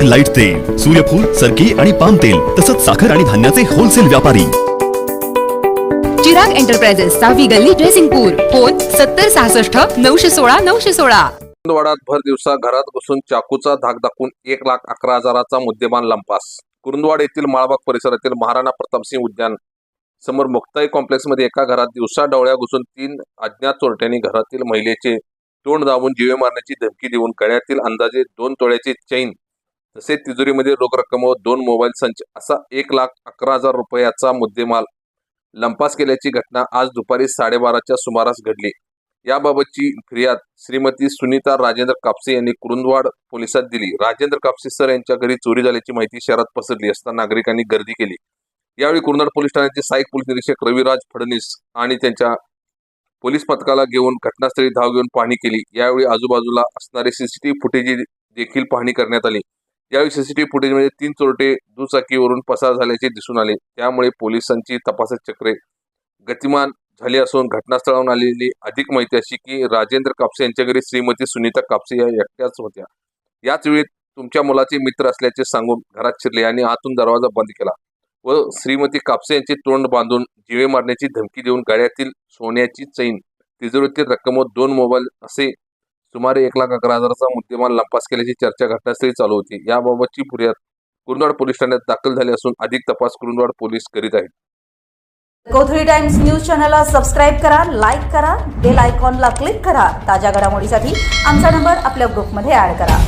Chirag light तेल, सूर्यफूल, सरकी आणि पाम तेल तसंच साखर आणि धान्याचे होलसेल व्यापारी. चिराग एंटरप्राइजेस, 6वी गल्ली, ड्रेसिंगपूर. फोन 7066 916 916. कुरुंदवाडात भर दिवसा घरात बसून चाकूचा धाक दाखवून 1,11,000चा मुद्देमाल लंपास. कुरुंदवाड येथील माळबाग परिसरातील महाराणा प्रतापसिंह उद्यान समोर मुक्ताई कॉम्प्लेक्समध्ये एका घरात दिवसा डवळ्या घुसून 3 अज्ञात चोरट्यांनी घरातील महिलेचे तोंड दाबून जीवे मारण्याची धमकी देऊन गळ्यातील अंदाजे 2 तोळ्याची चैन तसेच तिजोरीमध्ये रोख रक्कम व 2 मोबाईल संच असा 1,11,000 रुपयाचा मुद्देमाल लंपास केल्याची घटना आज दुपारी 12:30च्या सुमारास घडली. याबाबतची फिर्याद श्रीमती सुनीता राजेंद्र कापसे यांनी कुरुंदवाड पोलिसात दिली. राजेंद्र कापसे सर यांच्या घरी चोरी झाल्याची माहिती शहरात पसरली असता नागरिकांनी गर्दी केली. यावेळी कुरुंदवाड पोलीस ठाण्याचे सहाय्यक पोलीस निरीक्षक रविराज फडणीस आणि त्यांच्या पोलीस पथकाला घेऊन घटनास्थळी धाव घेऊन पाहणी केली. यावेळी आजूबाजूला असणारे सीसीटीव्ही फुटेज देखील पाहणी करण्यात आली. यावेळी सीसीटीव्ही फुटेजमध्ये 3 चोरटे दुचाकीवरून पसार झाल्याचे दिसून आले. त्यामुळे पोलिसांची तपासाची चक्रे गतिमान झाली असून घटनास्थळावरून आलेली अधिक माहिती अशी की राजेंद्र कापसे यांच्या घरी श्रीमती सुनीता कापसे या एकट्याच होत्या. याच वेळी तुमच्या मुलाचे मित्र असल्याचे सांगून घरात शिरले आणि आतून दरवाजा बंद केला व श्रीमती कापसे यांचे तोंड बांधून जीवे मारण्याची धमकी देऊन गळ्यातील सोन्याची चैन, तिजोरीतील रक्कम व 2 मोबाईल असे सुमारे 1,11,000चा मुद्देमाल लंपास केल्याची चर्चा घटनास्थळी चालू होती. याबाबतची फिर्याद कुरुंदवाड पोलीस ठाण्यात दाखल झाली असून अधिक तपास कुरुंदवाड पोलीस करीत आहेत. गोथरी टाइम्स न्यूज चॅनलला सबस्क्राईब करा, लाईक करा, बेल आयकॉनला क्लिक करा. ताज्या घडामोडीसाठी आमचा नंबर आपल्या ग्रुपमध्ये ऍड करा.